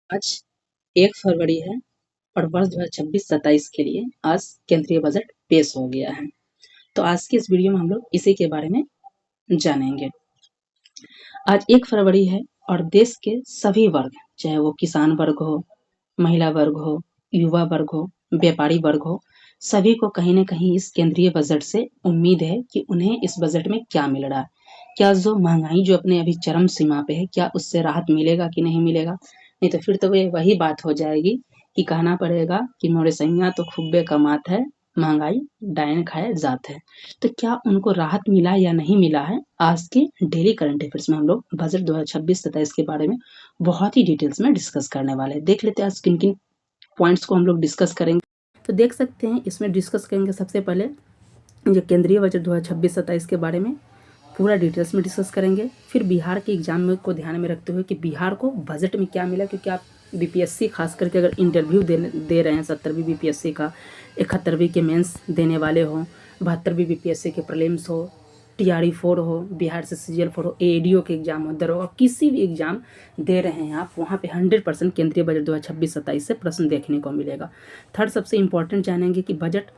आज 1 फरवरी है और वर्ष 2026-27 के लिए आज केंद्रीय बजट पेश हो गया है। तो आज की इस वीडियो में हम लोग इसी के बारे में जानेंगे। आज 1 फरवरी है और देश के सभी वर्ग, चाहे वो किसान वर्ग हो, महिला वर्ग हो, युवा वर्ग हो, व्यापारी वर्ग हो, सभी को कहीं न कहीं इस केंद्रीय बजट से उम्मीद है कि उन्हें इस बजट में क्या मिल रहा है। क्या जो महँगाई जो अपने अभी चरम सीमा पे है, क्या उससे राहत मिलेगा कि नहीं मिलेगा? नहीं तो फिर तो वही बात हो जाएगी कि कहना पड़ेगा कि मोरे सैय्या तो खूबे कमात है, महँगाई डायन खाए जात है। तो क्या उनको राहत मिला या नहीं मिला है? आज के डेली करंट अफेयर्स में हम लोग बजट 2026-27 के बारे में बहुत ही डिटेल्स में डिस्कस करने वाले हैं। देख लेते हैं आज किन-किन पॉइंट्स को हम लोग डिस्कस करेंगे। तो देख सकते हैं इसमें डिस्कस करेंगे सबसे पहले जो केंद्रीय बजट 2026-27 के बारे में पूरा डिटेल्स में डिस्कस करेंगे। फिर बिहार के एग्जाम में को ध्यान में रखते हुए कि बिहार को बजट में क्या मिला, क्योंकि आप बीपीएससी खास करके अगर इंटरव्यू दे रहे हैं 70वीं बीपीएससी का, 71वीं के मेंस देने वाले हो, 72वीं बीपीएससी के प्रीलिम्स हो, टीआरई 4 हो, बिहार से सीजीएल 4 हो, एएडीओ के एग्जाम हो, दरोगा किसी भी एग्जाम दे रहे हैं आप, वहाँ पे 100% केंद्रीय बजट 2026-27 से प्रश्न देखने को मिलेगा। थर्ड सबसे इम्पोर्टेंट जानेंगे कि बजट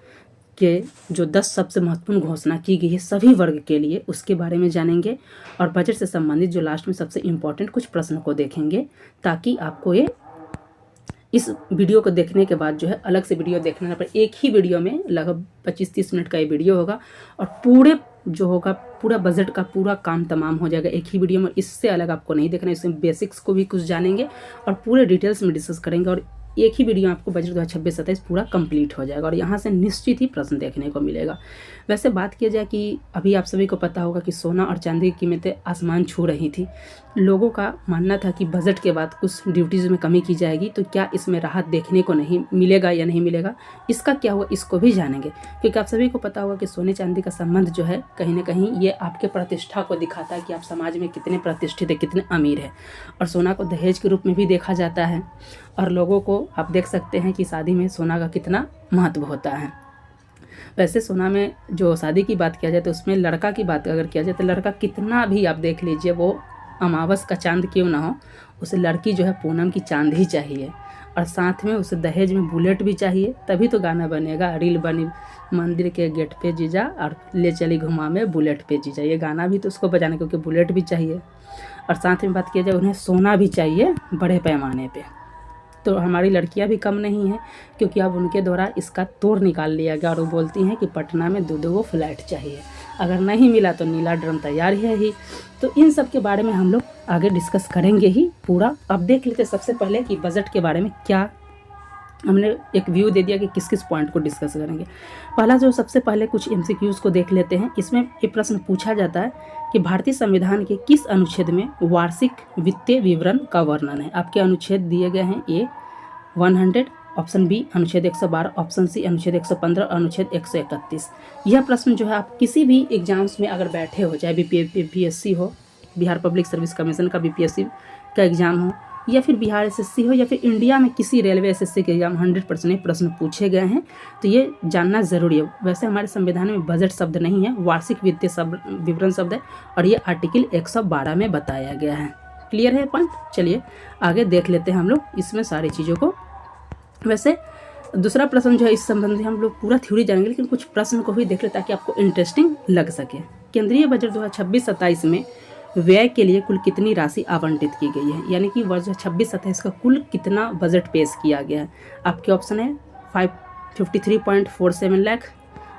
के जो 10 सबसे महत्वपूर्ण घोषणा की गई है सभी वर्ग के लिए, उसके बारे में जानेंगे। और बजट से संबंधित जो लास्ट में सबसे इम्पोर्टेंट कुछ प्रश्न को देखेंगे, ताकि आपको ये इस वीडियो को देखने के बाद जो है अलग से वीडियो देखना ना पड़े। एक ही वीडियो में लगभग 25-30 मिनट का ये वीडियो होगा और पूरे जो होगा पूरा बजट का पूरा काम तमाम हो जाएगा एक ही वीडियो में। इससे अलग आपको नहीं देखना, इसमें बेसिक्स को भी कुछ जानेंगे और पूरे डिटेल्स में डिस्कस करेंगे और एक ही वीडियो आपको बजट 2026-27 पूरा कंप्लीट हो जाएगा और यहाँ से निश्चित ही प्रश्न देखने को मिलेगा। वैसे बात किया जाए कि अभी आप सभी को पता होगा कि सोना और चांदी की कीमतें आसमान छू रही थी। लोगों का मानना था कि बजट के बाद कुछ ड्यूटीज़ में कमी की जाएगी, तो क्या इसमें राहत देखने को नहीं मिलेगा या नहीं मिलेगा, इसका क्या हुआ इसको भी जानेंगे। क्योंकि आप सभी को पता होगा कि सोने चांदी का संबंध जो है कहीं ना कहीं ये आपके प्रतिष्ठा को दिखाता है कि आप समाज में कितने प्रतिष्ठित है, कितने अमीर है। और सोना को दहेज के रूप में भी देखा जाता है और लोगों को आप देख सकते हैं कि शादी में सोना का कितना महत्व होता है। वैसे सोना में जो शादी की बात किया जाए तो उसमें लड़का की बात अगर किया जाए तो लड़का कितना भी आप देख लीजिए, वो अमावस का चांद क्यों ना हो, उसे लड़की जो है पूनम की चांद ही चाहिए। और साथ में उसे दहेज में बुलेट भी चाहिए, तभी तो गाना बनेगा, रील बनी मंदिर के गेट पे जीजा और ले चली घुमा में बुलेट पे जीजा। ये गाना भी तो उसको बजाना, क्योंकि बुलेट भी चाहिए। और साथ में बात किया जाए उन्हें सोना भी चाहिए बड़े पैमाने पे। तो हमारी लड़कियां भी कम नहीं हैं, क्योंकि अब उनके द्वारा इसका तोड़ निकाल लिया गया और वो बोलती हैं कि पटना में दो फ्लैट चाहिए, अगर नहीं मिला तो नीला ड्रम तैयार है ही। तो इन सब के बारे में हम लोग आगे डिस्कस करेंगे ही पूरा। अब देख लेते सबसे पहले कि बजट के बारे में क्या हमने एक व्यू दे दिया कि किस किस पॉइंट को डिस्कस करेंगे। पहला जो सबसे पहले कुछ एमसीक्यूज को देख लेते हैं। इसमें एक प्रश्न पूछा जाता है कि भारतीय संविधान के किस अनुच्छेद में वार्षिक वित्तीय विवरण का वर्णन है। आपके अनुच्छेद दिए गए हैं ए 100, ऑप्शन बी अनुच्छेद 112, ऑप्शन सी अनुच्छेद 115, अनुच्छेद 131। यह प्रश्न जो है आप किसी भी एग्जाम्स में अगर बैठे हो, चाहे बीपीएससी हो, बिहार पब्लिक सर्विस कमीशन का बीपीएससी का एग्जाम हो, या फिर बिहार एसएससी हो, या फिर इंडिया में किसी रेलवे एसएससी के एग्जाम 100% प्रश्न पूछे गए हैं, तो ये जानना ज़रूरी है। वैसे हमारे संविधान में बजट शब्द नहीं है, वार्षिक वित्तीय विवरण शब्द है और ये आर्टिकल 112 में बताया गया है। क्लियर है पॉइंट? चलिए आगे देख लेते हैं हम लोग इसमें सारी चीज़ों को। वैसे दूसरा प्रश्न जो है इस संबंध में हम लोग पूरा थ्योरी जानेंगे, लेकिन कुछ प्रश्न को भी देख लें ताकि आपको इंटरेस्टिंग लग सके। केंद्रीय बजट 2026-27 में व्यय के लिए कुल कितनी राशि आवंटित की गई है, यानी कि वर्ष 26-27 का कुल कितना बजट पेश किया गया है। आपके ऑप्शन है 53.47 लाख,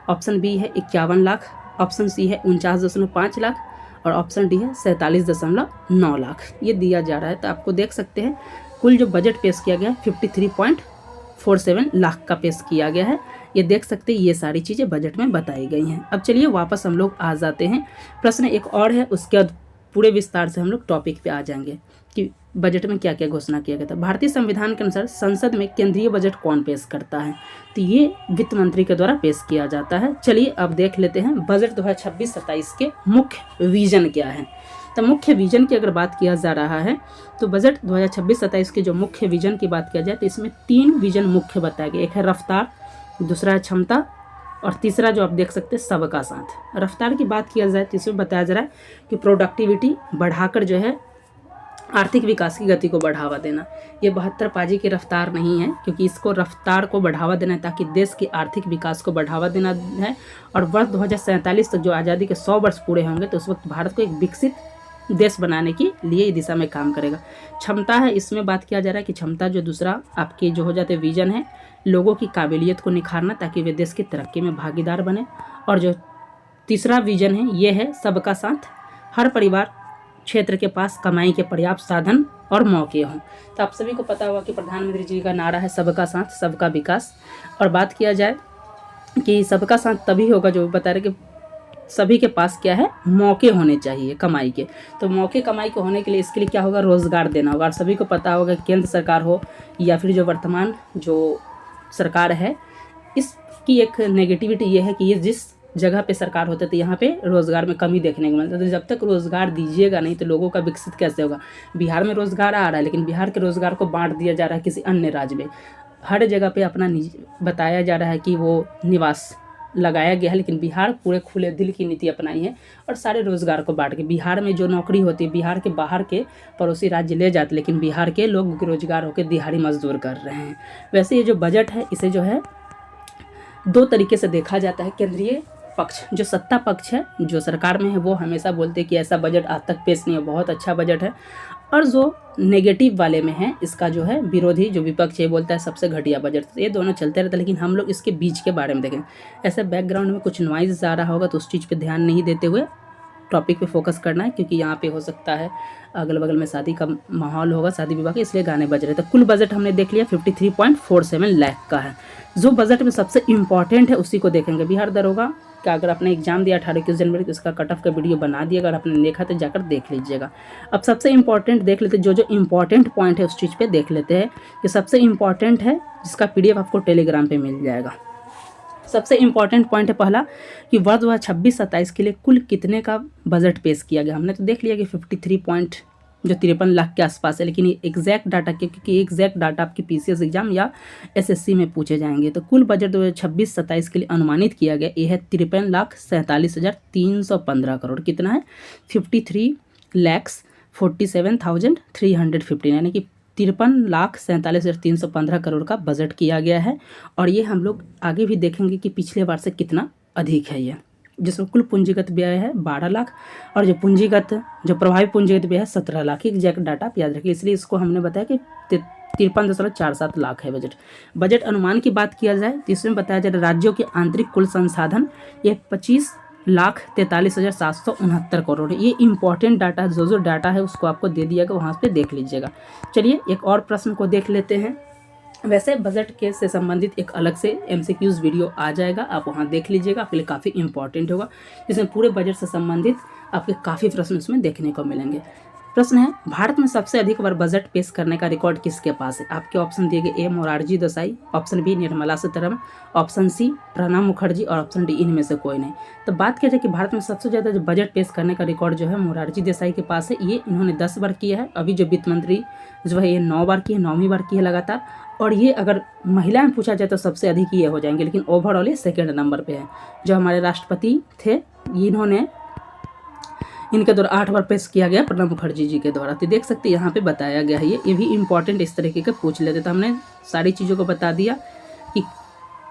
ऑप्शन बी है 51 लाख, ऑप्शन सी है 49.5 लाख और ऑप्शन डी है 47.9 लाख। ये दिया जा रहा है, तो आपको देख सकते हैं कुल जो बजट पेश किया गया है 53.47 लाख का पेश किया गया है। ये देख सकते हैं, ये सारी चीज़ें बजट में बताई गई हैं। अब चलिए वापस हम लोग आ जाते हैं, प्रश्न एक और है, उसके बाद पूरे विस्तार से हम लोग टॉपिक पे आ जाएंगे कि बजट में क्या क्या घोषणा किया गया था। भारतीय संविधान के अनुसार संसद में केंद्रीय बजट कौन पेश करता है, तो ये वित्त मंत्री के द्वारा पेश किया जाता है। चलिए अब देख लेते हैं बजट 2026-27 के मुख्य विजन क्या है। तो मुख्य विजन की अगर बात किया जा रहा है तो बजट 2026-27 के जो मुख्य विजन की बात किया जाए तो इसमें 3 विजन मुख्य बताए गए। एक है रफ्तार, दूसरा है क्षमता और तीसरा जो आप देख सकते हैं सबका साथ। रफ्तार की बात किया जाए तो इसमें बताया जा रहा है कि प्रोडक्टिविटी बढ़ाकर जो है आर्थिक विकास की गति को बढ़ावा देना। ये 72 पाजी की रफ्तार नहीं है, क्योंकि इसको रफ्तार को बढ़ावा देना है ताकि देश के आर्थिक विकास को बढ़ावा देना है। और वर्ष 2047 तक जो आज़ादी के 100 वर्ष पूरे होंगे तो उस वक्त भारत को एक विकसित देश बनाने के लिए इस दिशा में काम करेगा। क्षमता है, इसमें बात किया जा रहा है कि क्षमता जो दूसरा आपकी जो हो जाते विजन है, लोगों की काबिलियत को निखारना ताकि वे देश की तरक्की में भागीदार बने। और जो तीसरा विजन है ये है सबका साथ, हर परिवार क्षेत्र के पास कमाई के पर्याप्त साधन और मौके हों। तो आप सभी को पता होगा कि प्रधानमंत्री जी का नारा है सबका साथ सबका विकास। और बात किया जाए कि सबका साथ तभी होगा, जो बता रहे कि सभी के पास क्या है, मौके होने चाहिए कमाई के। तो मौके कमाई के होने के लिए इसके लिए क्या होगा, रोज़गार देना होगा। और सभी को पता होगा केंद्र सरकार हो या फिर जो वर्तमान जो सरकार है, इसकी एक नेगेटिविटी ये है कि ये जिस जगह पे सरकार होते तो यहाँ पे रोज़गार में कमी देखने को मिलता है। तो जब तक रोज़गार दीजिएगा नहीं तो लोगों का विकसित कैसे होगा। बिहार में रोज़गार आ रहा है, लेकिन बिहार के रोज़गार को बांट दिया जा रहा है किसी अन्य राज्य में। हर जगह पे अपना बताया जा रहा है कि वो निवास लगाया गया है, लेकिन बिहार पूरे खुले दिल की नीति अपनाई है और सारे रोज़गार को बांट के बिहार में जो नौकरी होती है बिहार के बाहर के पड़ोसी राज्य ले जाते, लेकिन बिहार के लोग बेरोजगार होकर दिहाड़ी मजदूर कर रहे हैं। वैसे ये जो बजट है इसे जो है दो तरीके से देखा जाता है। केंद्रीय पक्ष जो सत्ता पक्ष है, जो सरकार में है, वो हमेशा बोलते हैं कि ऐसा बजट आज तक पेश नहीं है, बहुत अच्छा बजट है। और जो नेगेटिव वाले में है, इसका जो है विरोधी जो विपक्ष है बोलता है सबसे घटिया बजट। तो ये दोनों चलते रहते हैं, लेकिन हम लोग इसके बीच के बारे में देखें। ऐसे बैकग्राउंड में कुछ नॉइज़ आ रहा होगा तो उस चीज़ पे ध्यान नहीं देते हुए टॉपिक पे फोकस करना है, क्योंकि यहाँ पे हो सकता है अगल बगल में शादी का माहौल होगा, शादी विवाह के, इसलिए गाने बज रहे। तो कुल बजट हमने देख लिया 53.47 लाख का है। जो बजट में सबसे इम्पॉर्टेंट है उसी को देखेंगे। बिहार दरोगा का अगर आपने एग्जाम दिया 18-21 जनवरी तो उसका कट ऑफ का वीडियो बना दिया, अगर आपने देखा तो जाकर देख लीजिएगा। अब सबसे इम्पॉर्टेंट देख लेते हैं, जो जो इम्पॉर्टेंट पॉइंट है उस चीज़ पे देख लेते हैं कि सबसे इम्पॉर्टेंट है, जिसका PDF आपको टेलीग्राम पे मिल जाएगा। सबसे इम्पॉर्टेंट पॉइंट है पहला कि वर्ष 2026-27 के लिए कुल कितने का बजट पेश किया गया। हमने तो देख लिया कि 53 लाख के आसपास है, लेकिन ये एग्जैक्ट डाटा क्योंकि एग्जैक्ट डाटा आपके PCS एग्जाम या SSC में पूछे जाएंगे। तो कुल बजट 2026-27 के लिए अनुमानित किया गया ये है 53,47,315 करोड़। कितना है, 53,47,315, यानी कि 53,47,315 करोड़ का बजट किया गया है। और ये हम लोग आगे भी देखेंगे कि पिछले बार से कितना अधिक है ये, जिसमें कुल पूंजीगत व्यय है 12 लाख और जो प्रभावी पूंजीगत व्यय है 17 लाख। एग्जैक्ट डाटा आप याद रखिए, इसलिए इसको हमने बताया कि 53.47 लाख है बजट। बजट अनुमान की बात किया जाए तो इसमें बताया जा रहा है राज्यों के आंतरिक कुल संसाधन ये 25,43,769 करोड़ है। ये इंपॉर्टेंट डाटा, जो डाटा है उसको आपको दे दिया गया, वहाँ पे देख लीजिएगा। चलिए एक और प्रश्न को देख लेते हैं। वैसे बजट के से संबंधित एक अलग से MCQs वीडियो आ जाएगा, आप वहाँ देख लीजिएगा, आपके लिए काफ़ी इंपॉर्टेंट होगा, जिसमें पूरे बजट से संबंधित आपके काफ़ी प्रश्न उसमें देखने को मिलेंगे। प्रश्न है, भारत में सबसे अधिक बार बजट पेश करने का रिकॉर्ड किसके पास है। आपके ऑप्शन दिए गए, A Morarji Desai, option B Nirmala Sitharaman, option C Pranab Mukherjee और ऑप्शन D इनमें से कोई नहीं। तो बात किया जाए कि भारत में सबसे ज़्यादा जो बजट पेश करने का रिकॉर्ड जो है मोरारजी देसाई के पास है। ये इन्होंने 10 बार किया है। अभी जो वित्त मंत्री जो है ये 9 बार की है, 9वीं बार की है लगातार। और ये अगर महिला में पूछा जाए तो सबसे अधिक ये हो जाएंगे, लेकिन ओवरऑल ये सेकेंड नंबर पे है। जो हमारे राष्ट्रपति थे इनके द्वारा 8 बार पेश किया गया प्रणब मुखर्जी जी के द्वारा। तो देख सकते हैं यहाँ पे बताया गया है, ये भी इंपॉर्टेंट इस तरीके के पूछ लेते। तो हमने सारी चीज़ों को बता दिया कि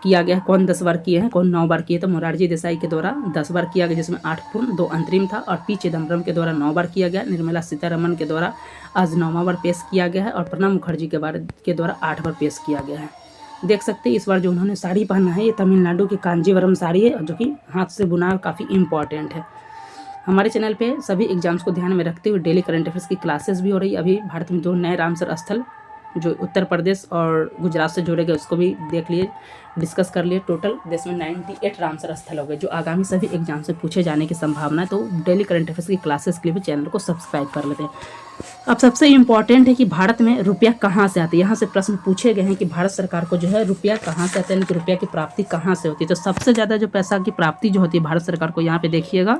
किया गया, कौन 10 बार किए हैं, कौन 9 बार किए। तो मोरारजी देसाई के द्वारा 10 बार किया गया, जिसमें 8 पूर्ण 2 अंतरिम था। और P चिदम्बरम के द्वारा 9 बार किया गया। निर्मला सीतारमण के द्वारा आज 9वां बार पेश किया गया है। और प्रणब मुखर्जी के द्वारा 8 बार पेश किया गया है। देख सकते हैं इस बार जो उन्होंने साड़ी पहना है ये तमिलनाडु की कांजीवरम साड़ी है, जो कि हाथ से बुना काफ़ी इंपॉर्टेंट है। हमारे चैनल पे सभी एग्जाम्स को ध्यान में रखते हुए डेली करंट अफेयर्स की क्लासेस भी हो रही है। अभी भारत में 2 नए रामसर स्थल जो उत्तर प्रदेश और गुजरात से जोड़े गए उसको भी देख लिए, डिस्कस कर लिए। टोटल देश में 98 रामसर स्थल हो गए, जो आगामी सभी एग्जाम से पूछे जाने की संभावना है। तो डेली करंट अफेयर्स की क्लासेस के लिए भी चैनल को सब्सक्राइब कर लेते हैं। अब सबसे इम्पॉर्टेंट है कि भारत में रुपया कहाँ से आता है। यहाँ से प्रश्न पूछे गए हैं कि भारत सरकार को जो है रुपया कहाँ से आता है, यानी कि रुपया की प्राप्ति कहाँ से होती है। तो सबसे ज़्यादा जो पैसा की प्राप्ति जो होती है भारत सरकार को, यहाँ पे देखिएगा,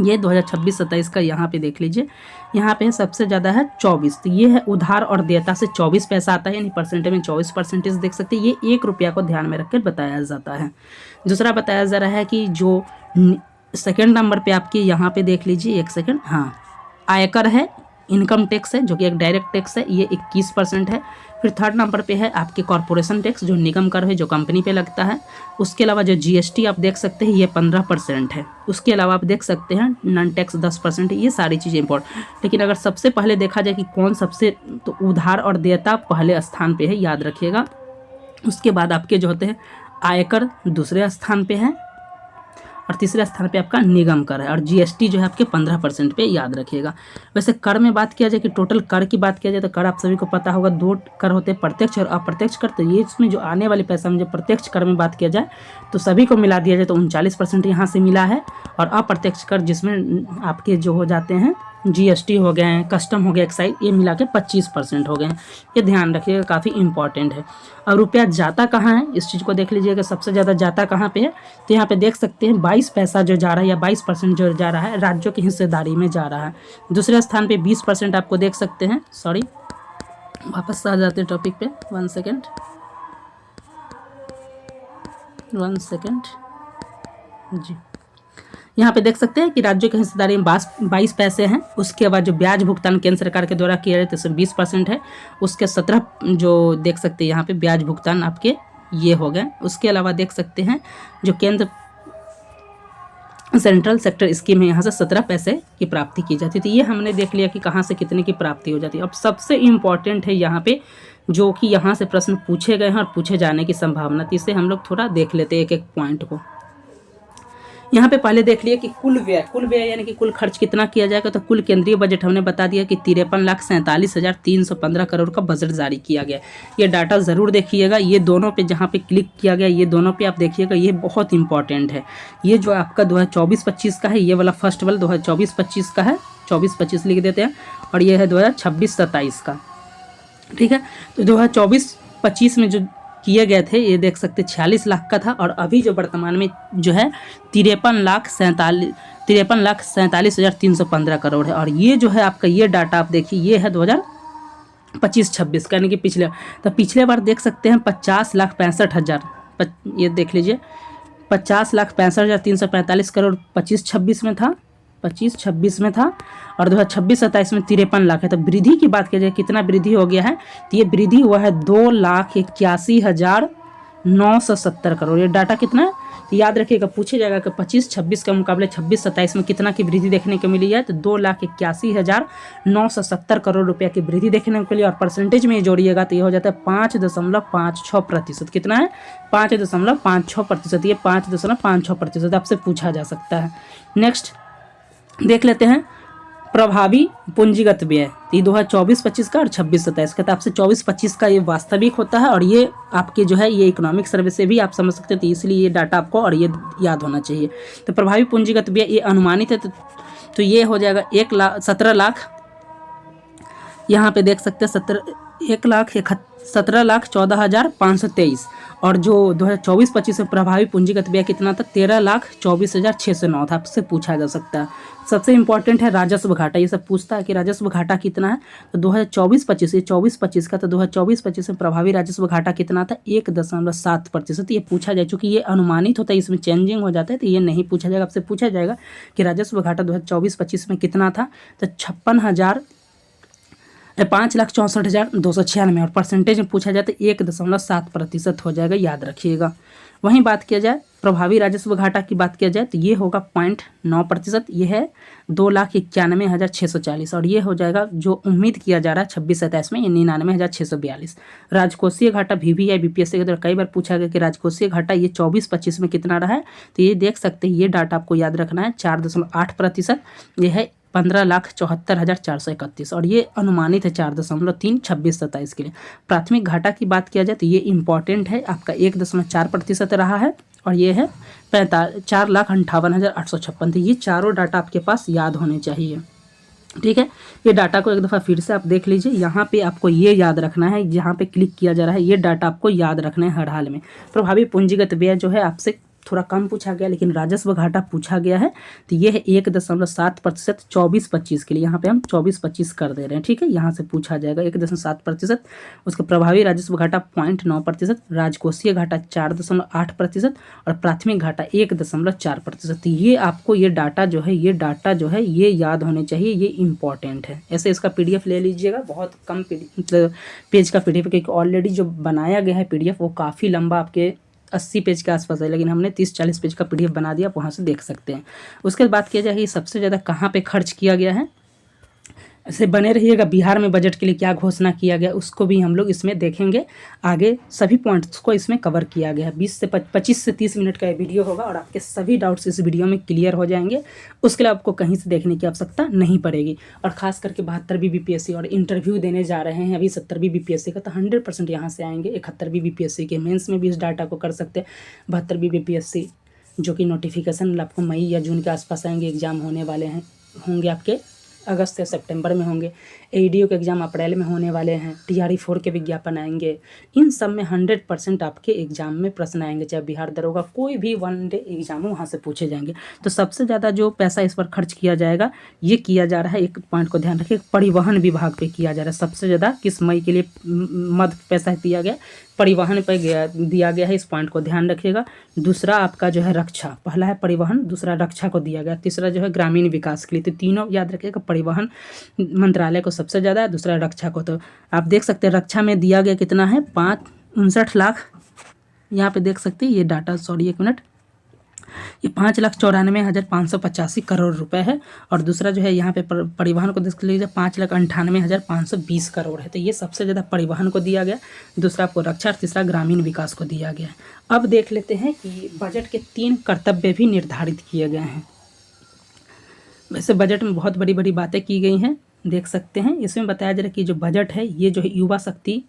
ये 2026-27 का यहाँ पे देख लीजिए, यहाँ पे सबसे ज़्यादा है 24। तो ये है उधार और देयता से 24 पैसा आता है, यानी परसेंटेज में 24% देख सकते हैं। ये 1 रुपया को ध्यान में रखकर बताया जाता है। दूसरा बताया जा रहा है कि जो सेकेंड नंबर पे आपकी यहाँ पे देख लीजिए, 1 सेकेंड, हाँ, आयकर है इनकम टैक्स है जो कि एक डायरेक्ट टैक्स है, ये 21% है। फिर थर्ड नंबर पे है आपके कॉरपोरेशन टैक्स जो निगम कर है जो कंपनी पे लगता है। उसके अलावा जो जीएसटी आप देख सकते हैं ये 15% है। उसके अलावा आप देख सकते हैं नॉन टैक्स 10% है। ये सारी चीज़ें इंपॉर्टेंट। लेकिन अगर सबसे पहले देखा जाए कि कौन सबसे, तो उधार और देयता पहले स्थान पे है, याद रखिएगा। उसके बाद आपके जो होते हैं आयकर दूसरे स्थान पे है और तीसरे स्थान पे आपका निगम कर है और जीएसटी जो है आपके 15% पे, याद रखिएगा। वैसे कर में बात किया जाए कि टोटल कर की बात किया जाए तो कर आप सभी को पता होगा 2 कर होते हैं, प्रत्यक्ष और अप्रत्यक्ष कर। तो ये इसमें जो आने वाले पैसा में जो प्रत्यक्ष कर में बात किया जाए तो सभी को मिला दिया जाए तो 39% यहाँ से मिला है। और अप्रत्यक्ष कर जिसमें आपके जो हो जाते हैं जीएसटी हो गए हैं, कस्टम हो गया, एक्साइज, ये मिला के 25% हो गए हैं। ये ध्यान रखिएगा, काफ़ी इंपॉर्टेंट है। और रुपया जाता कहाँ है, इस चीज़ को देख लीजिएगा सबसे ज़्यादा जाता कहाँ पे है। तो यहाँ पे देख सकते हैं 22 पैसा जो जा रहा है या 22% जो जा रहा है राज्यों की हिस्सेदारी में जा रहा है। दूसरे स्थान पे 20% आपको देख सकते हैं, सॉरी वापस आ जाते हैं टॉपिक पे, 1 सेकेंड जी। यहाँ पे देख सकते हैं कि राज्यों की हिस्सेदारी में 22 पैसे हैं। उसके बाद जो ब्याज भुगतान केंद्र सरकार के द्वारा किया जाता है तो 20% है। उसके 17 जो देख सकते हैं यहाँ पे ब्याज भुगतान आपके ये हो गए। उसके अलावा देख सकते हैं जो केंद्र सेंट्रल सेक्टर स्कीम है, यहाँ से 17 पैसे की प्राप्ति की जाती थी। ये हमने देख लिया कि कहाँ से कितने की प्राप्ति हो जाती है। अब सबसे इम्पॉर्टेंट है यहाँ पे जो कि यहाँ से प्रश्न पूछे गए हैं और पूछे जाने की संभावना, तो इसे हम लोग थोड़ा देख लेते हैं एक एक पॉइंट को। यहाँ पे पहले देख लिया कि कुल व्यय यानी कि कुल खर्च कितना किया जाएगा। तो कुल केंद्रीय बजट हमने बता दिया कि 53,47,315 करोड़ का बजट जारी किया गया। ये डाटा ज़रूर देखिएगा, ये दोनों पे जहाँ पे क्लिक किया गया ये दोनों पे आप देखिएगा, ये बहुत इंपॉर्टेंट है। ये जो आपका 2024-25 का है, ये वाला फर्स्ट वाला 2024-25 का है, 24-25 लिख देते हैं, और ये है 2026-27 का, ठीक है। तो 2024-25 में जो किए गए थे ये देख सकते 46 लाख का था, और अभी जो वर्तमान में जो है 53,47,315 करोड़ है। और ये जो है आपका ये डाटा आप देखिए, ये है 2025-26 का, यानी कि पिछले बार देख सकते हैं 50,65,000, ये देख लीजिए 50,65,345 करोड़ 25-26 में था, 25-26 में था, और 2026-27 में 53 लाख है। तो वृद्धि की बात की जाए कितना वृद्धि हो गया है, तो ये वृद्धि हुआ है 2,81,970 करोड़। ये डाटा कितना है तो याद रखिएगा, पूछे जाएगा कि 25-26 के मुकाबले 26-27 में कितना की वृद्धि देखने को मिली है, तो 2,81,970 करोड़ रुपया की वृद्धि देखने को मिली। और परसेंटेज में जोड़िएगा तो ये हो जाता है 5.56%। कितना है, 5.56%। ये 5.56% आपसे पूछा जा सकता है। नेक्स्ट देख लेते हैं प्रभावी पूंजीगत व्यय, ये 2024-25 का और 26-27 का। तो आपसे 24-25 का ये वास्तविक होता है, और ये आपके जो है ये इकोनॉमिक सर्वे से भी आप समझ सकते हैं, तो इसलिए ये डाटा आपको और ये याद होना चाहिए। तो प्रभावी पूंजीगत व्यय ये अनुमानित है, तो ये हो जाएगा 17 लाख, यहाँ पे देख सकते हैं 17,14,523। और जो 2024-25 में प्रभावी पूंजीगत व्यय कितना था, 13,24,609 था। आपसे पूछा जा सकता है। सबसे इंपॉर्टेंट है राजस्व घाटा, ये सब पूछता है कि राजस्व घाटा कितना है। तो 2024-25 ये 24-25 का, तो 2024-25 में प्रभावी राजस्व घाटा कितना था, 1.7%। ये पूछा जाए, चूँकि ये अनुमानित होता है, इसमें चेंजिंग हो जाता है, तो ये नहीं पूछा जाएगा। आपसे पूछा जाएगा कि राजस्व घाटा 2024-25 में कितना था, तो 5,64,296, और परसेंटेज में पूछा जाए तो 1.7% हो जाएगा, याद रखिएगा। वहीं बात किया जाए प्रभावी राजस्व घाटा की बात किया जाए तो ये होगा 0.9%, ये है 2,91,640, और ये हो जाएगा जो उम्मीद किया जा रहा है 26-27 में, ये 99,642। राजकोषीय घाटा VVI BPSC के द्वारा कई बार पूछा गया कि राजकोषीय घाटा ये 24-25 में कितना रहा है, तो ये देख सकते हैं, ये डाटा आपको याद रखना है 4.8%, ये है 15,74,431, और ये अनुमानित है 4.3 26-27 के लिए। प्राथमिक घाटा की बात किया जाए तो ये इंपॉर्टेंट है, आपका 1.4% रहा है, और ये है 4,58,856। तो ये चारों डाटा आपके पास याद होने चाहिए, ठीक है। ये डाटा को एक दफ़ा फिर से आप देख लीजिए, यहाँ पे आपको ये याद रखना है, जहाँ पे क्लिक किया जा रहा है ये डाटा आपको याद रखना है हर हाल में। प्रभावी पूंजीगत व्यय जो है आपसे थोड़ा कम पूछा गया, लेकिन राजस्व घाटा पूछा गया है। तो ये है 1.7% 24-25 के लिए, यहाँ पे हम 24-25 कर दे रहे हैं, ठीक है। यहाँ से पूछा जाएगा 1.7%, उसका प्रभावी राजस्व घाटा 0.9%, राजकोषीय घाटा 4.8% और प्राथमिक घाटा 1.4%। ये आपको ये डाटा जो है ये याद होने चाहिए, ये इंपॉर्टेंट है। ऐसे इसका PDF ले लीजिएगा, बहुत कम मतलब पेज का PDF, क्योंकि ऑलरेडी जो बनाया गया है PDF वो काफ़ी लंबा, आपके 80 पेज के आसपास है, लेकिन हमने 30-40 पेज का PDF बना दिया, आप वहाँ से देख सकते हैं। उसके बाद बात किया जाए कि सबसे ज़्यादा कहाँ पे खर्च किया गया है। ऐसे बने रहिएगा। बिहार में बजट के लिए क्या घोषणा किया गया उसको भी हम लोग इसमें देखेंगे। आगे सभी पॉइंट्स को इसमें कवर किया गया है। 25 से 30 मिनट का ये वीडियो होगा और आपके सभी डाउट्स इस वीडियो में क्लियर हो जाएंगे। उसके लिए आपको कहीं से देखने की आवश्यकता नहीं पड़ेगी। और खास करके 72वीं BPSC और इंटरव्यू देने जा रहे हैं अभी 70वीं BPSC का, तो 100% यहाँ से आएंगे। 71वीं BPSC के मेंस में भी इस डाटा को कर सकते हैं। 72वीं BPSC जो कि नोटिफिकेशन आपको मई या जून के आसपास आएंगे, एग्जाम होने वाले हैं, होंगे आपके अगस्त या सितंबर में होंगे। ADO के एग्ज़ाम अप्रैल में होने वाले हैं। TRE 4 के विज्ञापन आएंगे। इन सब में 100% आपके एग्ज़ाम में प्रश्न आएंगे, चाहे बिहार दरोगा कोई भी 1 डे एग्जाम हो वहाँ से पूछे जाएंगे। तो सबसे ज़्यादा जो पैसा इस पर खर्च किया जाएगा, ये किया जा रहा है, एक पॉइंट को ध्यान रखिए, परिवहन विभाग पे किया जा रहा है। सबसे ज़्यादा किस मई के लिए मद पैसा दिया गया, परिवहन पर दिया गया है। इस पॉइंट को ध्यान रखिएगा। दूसरा आपका जो है रक्षा, पहला है परिवहन, दूसरा रक्षा को दिया गया, तीसरा जो है ग्रामीण विकास के लिए। तो तीनों याद रखिएगा, परिवहन मंत्रालय को सबसे ज़्यादा, दूसरा रक्षा को। तो आप देख सकते हैं रक्षा में दिया गया कितना है, 59 लाख, यहाँ पे देख सकते हैं ये डाटा, सॉरी एक मिनट, ये 5,94,585 करोड़ रुपए है। और दूसरा जो है यहाँ पे परिवहन को देख लीजिए, 5,98,520 करोड़ है। तो ये सबसे ज़्यादा परिवहन को दिया गया, दूसरा आपको रक्षा, तीसरा ग्रामीण विकास को दिया गया। अब देख लेते हैं कि बजट के 3 कर्तव्य भी निर्धारित किए गए हैं। वैसे बजट में बहुत बड़ी बड़ी बातें की गई हैं, देख सकते हैं। इसमें बताया जा रहा है कि जो बजट है ये जो है युवा शक्ति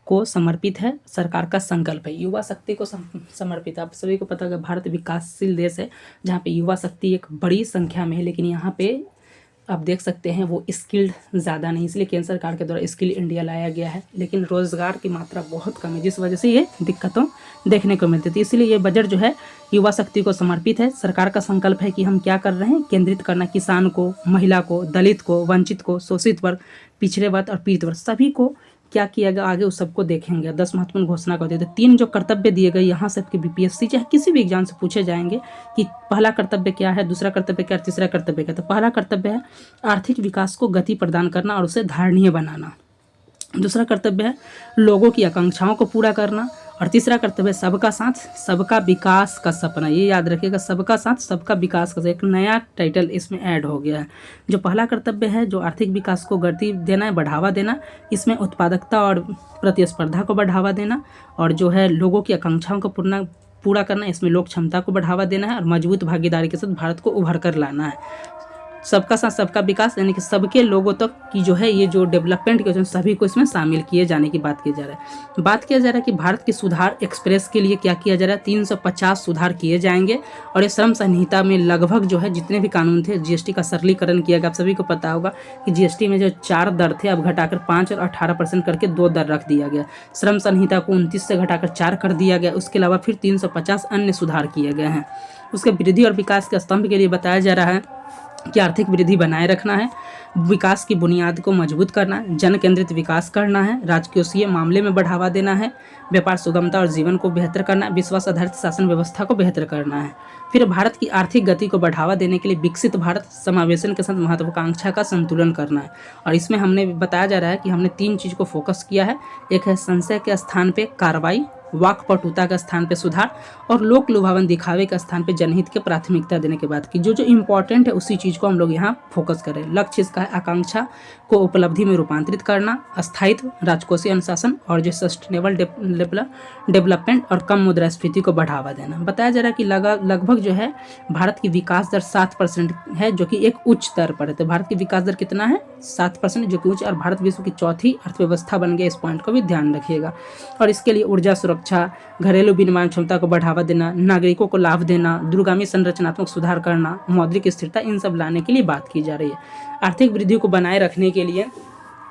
को समर्पित है, सरकार का संकल्प है। युवा शक्ति को समर्पित, आप सभी को पता है भारत विकासशील देश है जहाँ पे युवा शक्ति एक बड़ी संख्या में है, लेकिन यहाँ पे आप देख सकते हैं वो स्किल्ड ज़्यादा नहीं, इसलिए केंद्र सरकार के द्वारा स्किल इंडिया लाया गया है, लेकिन रोज़गार की मात्रा बहुत कम है, जिस वजह से ये दिक्कतों देखने को मिलती थी। इसलिए ये बजट जो है युवा शक्ति को समर्पित है। सरकार का संकल्प है कि हम क्या कर रहे हैं, केंद्रित करना किसान को, महिला को, दलित को, वंचित को, शोषित वर्ग, पिछड़े वर्ग और पीड़ित वर्ग, सभी को क्या किया गया आगे उस सबको देखेंगे। 10 महत्वपूर्ण घोषणा कर देते। 3 जो कर्तव्य दिए गए यहाँ से आपके BPSC चाहे किसी भी एग्जाम से पूछे जाएंगे कि पहला कर्तव्य क्या है, दूसरा कर्तव्य क्या है, तीसरा कर्तव्य क्या है। तो पहला कर्तव्य है आर्थिक विकास को गति प्रदान करना और उसे धारणीय बनाना। दूसरा कर्तव्य है लोगों की आकांक्षाओं को पूरा करना और तीसरा कर्तव्य है सबका साथ सबका विकास का सपना। ये याद रखिएगा, सबका साथ सबका विकास का, एक नया टाइटल इसमें ऐड हो गया है। जो पहला कर्तव्य है जो आर्थिक विकास को गति देना है, बढ़ावा देना, इसमें उत्पादकता और प्रतिस्पर्धा को बढ़ावा देना और जो है लोगों की आकांक्षाओं को पूरा करना, इसमें लोक क्षमता को बढ़ावा देना है और मजबूत भागीदारी के साथ भारत को उभर कर लाना है। सबका साथ सबका विकास, यानी कि सबके लोगों तक की जो है ये जो डेवलपमेंट के सभी को इसमें शामिल किए जाने की बात की जा रहा है। बात किया जा रहा है कि भारत की सुधार एक्सप्रेस के लिए क्या किया जा रहा है, 350 सुधार किए जाएंगे और ये श्रम संहिता में लगभग जो है जितने भी कानून थे, GST का सरलीकरण किया गया। आप सभी को पता होगा कि GST में जो 4 दर थे अब घटाकर 5 और 18% करके 2 दर रख दिया गया। श्रम संहिता को 29 से घटाकर 4 कर दिया गया। उसके अलावा फिर 350 अन्य सुधार किए गए हैं। उसके वृद्धि और विकास के स्तंभ के लिए बताया जा रहा है कि आर्थिक वृद्धि बनाए रखना है, विकास की बुनियाद को मजबूत करना है, जन केंद्रित विकास करना है, राजकोषीय मामले में बढ़ावा देना है, व्यापार सुगमता और जीवन को बेहतर करना है, विश्वास आधारित शासन व्यवस्था को बेहतर करना है। फिर भारत की आर्थिक गति को बढ़ावा देने के लिए विकसित भारत समावेशन के साथ महत्वाकांक्षा का संतुलन करना है। और इसमें हमने बताया जा रहा है कि हमने 3 चीज़ को फोकस किया है। एक है संशय के स्थान पे कार्रवाई, वाकपटुता के स्थान पे सुधार और लोक लुभावन दिखावे के स्थान पे जनहित के प्राथमिकता देने के बाद की जो इम्पोर्टेंट है उसी चीज़ को हम लोग यहाँ फोकस करें। लक्ष्य इसका है आकांक्षा को उपलब्धि में रूपांतरित करना, स्थायित्व, राजकोषीय अनुशासन और जो सस्टेनेबल डेवलपमेंट और कम मुद्रास्फीति को बढ़ावा देना। बताया जा रहा है कि लगभग जो है भारत की विकास दर 7% है, जो कि एक उच्च दर पर है। तो भारत की विकास दर कितना है, 7%, जो कि उच्च, और भारत विश्व की चौथी अर्थव्यवस्था बन गया। इस पॉइंट को भी ध्यान रखिएगा। और इसके लिए ऊर्जा सुरक्षा, घरेलू विनिर्माण क्षमता को बढ़ावा देना, नागरिकों को लाभ देना, दूरगामी संरचनात्मक सुधार करना, मौद्रिक स्थिरता, इन सब लाने के लिए बात की जा रही है। आर्थिक वृद्धि को बनाए रखने के लिए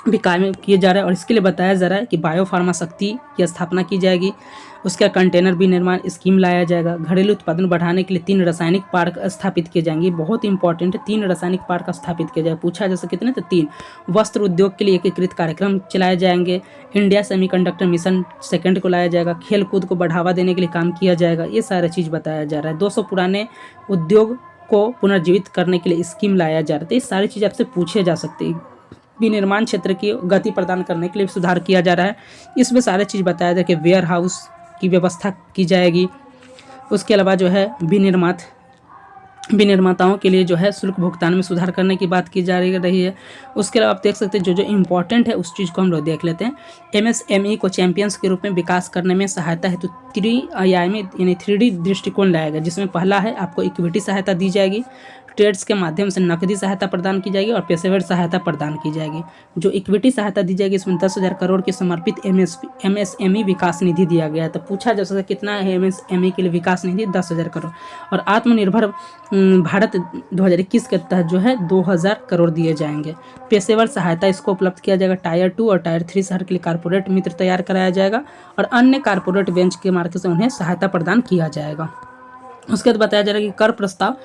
भी कार्य किए जा रहा है और इसके लिए बताया जा रहा है कि बायो फार्मा शक्ति की स्थापना की जाएगी। उसका कंटेनर विनिर्माण स्कीम लाया जाएगा। घरेलू उत्पादन बढ़ाने के लिए 3 रासायनिक पार्क स्थापित किए जाएंगे। बहुत इंपॉर्टेंट है, 3 रासायनिक पार्क स्थापित किए जाए। पूछा जैसे कितने तो 3। वस्त्र उद्योग के लिए एकीकृत कार्यक्रम चलाए जाएंगे। इंडिया सेमीकंडक्टर मिशन सेकंड को लाया जाएगा। खेल कूद को बढ़ावा देने के लिए काम किया जाएगा। ये सारा चीज़ बताया जा रहा है। 200 पुराने उद्योग को पुनर्जीवित करने के लिए स्कीम लाया जा रहा है। तो ये सारी चीज़ आपसे पूछे जा सकती है। विनिर्माण क्षेत्र की गति प्रदान करने के लिए सुधार किया जा रहा है। इसमें सारे चीज़ बताया जाए कि वेयर हाउस की व्यवस्था की जाएगी। उसके अलावा जो है विनिर्माताओं के लिए जो है शुल्क भुगतान में सुधार करने की बात की जा रही है। उसके अलावा आप देख सकते हैं जो इम्पोर्टेंट है उस चीज़ को हम लोग देख लेते हैं। MSME को चैंपियंस के रूप में विकास करने में सहायता है तो 3 आयामी यानी 3D दृष्टिकोण लाया गया, जिसमें पहला है आपको इक्विटी सहायता दी जाएगी, ट्रेड्स के माध्यम से नकदी सहायता प्रदान की जाएगी और पेशेवर सहायता प्रदान की जाएगी। जो इक्विटी सहायता दी जाएगी इसमें 10,000 करोड़ की समर्पित MSME विकास निधि दिया गया है। तो पूछा जा सकता है कितना है MSME के लिए विकास निधि, 10,000 करोड़। और आत्मनिर्भर भारत 2021 के तहत जो है 2,000 करोड़ दिए जाएंगे। पेशेवर सहायता इसको उपलब्ध किया जाएगा। टायर 2 और टायर 3 शहर के लिए कारपोरेट मित्र तैयार कराया जाएगा और अन्य कारपोरेट बेंच के मार्केट से उन्हें सहायता प्रदान किया जाएगा। उसके बाद बताया जा रहा है कि कर प्रस्ताव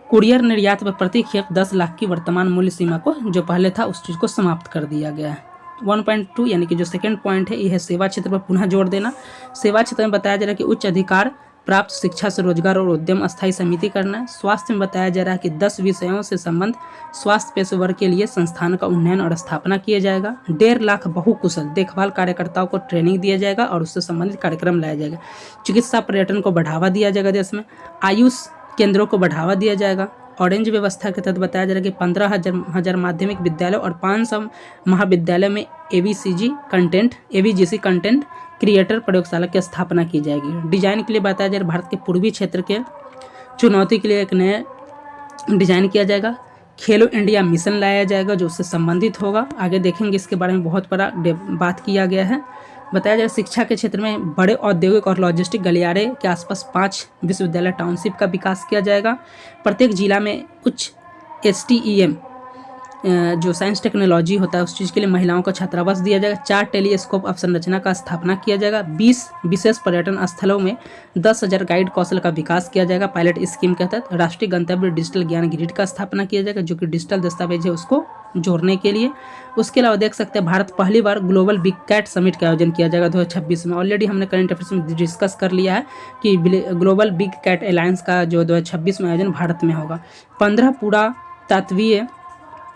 कुरियर निर्यात पर प्रति खेप 10 लाख की वर्तमान मूल्य सीमा को जो पहले था उस चीज़ को समाप्त कर दिया गया है। 1.2 यानी कि जो सेकंड पॉइंट है यह है सेवा क्षेत्र पर पुनः जोर देना। सेवा क्षेत्र में बताया जा रहा है कि उच्च अधिकार प्राप्त शिक्षा से रोजगार और उद्यम अस्थायी समिति करना है। स्वास्थ्य में बताया जा रहा है कि 10 विषयों से संबंध स्वास्थ्य पेशेवर के लिए संस्थान का उन्नयन और स्थापना किया जाएगा। 1.5 लाख बहुकुशल देखभाल कार्यकर्ताओं को ट्रेनिंग दिया जाएगा और उससे संबंधित कार्यक्रम लाया जाएगा। चिकित्सा पर्यटन को बढ़ावा दिया जाएगा। देश में आयुष केंद्रों को बढ़ावा दिया जाएगा। ऑरेंज व्यवस्था के तहत बताया जा रहा है कि 15,000 माध्यमिक विद्यालय और 500 महाविद्यालय में ABGC कंटेंट क्रिएटर प्रयोगशाला की स्थापना की जाएगी। डिजाइन के लिए बताया जा रहा है भारत के पूर्वी क्षेत्र के चुनौती के लिए एक नया डिजाइन किया जाएगा। खेलो इंडिया मिशन लाया जाएगा जो उससे संबंधित होगा। आगे देखेंगे इसके बारे में बहुत बड़ा बात किया गया है। बताया जाए शिक्षा के क्षेत्र में बड़े औद्योगिक और लॉजिस्टिक गलियारे के आसपास 5 विश्वविद्यालय टाउनशिप का विकास किया जाएगा। प्रत्येक जिला में उच्च STEM जो साइंस टेक्नोलॉजी होता है उस चीज़ के लिए महिलाओं को छात्रावास दिया जाएगा। 4 टेलीस्कोप अवसंरचना का स्थापना किया जाएगा। 20 विशेष पर्यटन स्थलों में 10,000 गाइड कौशल का विकास किया जाएगा। पायलट स्कीम के तहत राष्ट्रीय गंतव्य डिजिटल ज्ञान ग्रिड का स्थापना किया जाएगा जो कि डिजिटल दस्तावेज है उसको जोड़ने के लिए। उसके अलावा देख सकते हैं भारत पहली बार ग्लोबल बिग कैट समिट का आयोजन किया जाएगा 2026 में। ऑलरेडी हमने करंट अफेयर्स में डिस्कस कर लिया है कि ग्लोबल बिग कैट अलायंस का जो 2026 में आयोजन भारत में होगा। 15 पूरा तात्वीय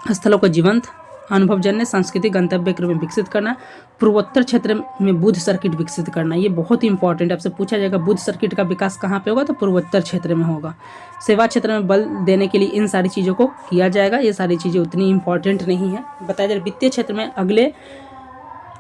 स्थलों को जीवंत अनुभवजन्य सांस्कृतिक गंतव्य के रूप में विकसित करना। पूर्वोत्तर क्षेत्र में बुद्ध सर्किट विकसित करना, ये बहुत ही इंपॉर्टेंट है। आपसे पूछा जाएगा बुद्ध सर्किट का विकास कहाँ पे होगा, तो पूर्वोत्तर क्षेत्र में होगा। सेवा क्षेत्र में बल देने के लिए इन सारी चीज़ों को किया जाएगा। ये सारी चीज़ें उतनी इंपॉर्टेंट नहीं है। बताया जाए वित्तीय क्षेत्र में अगले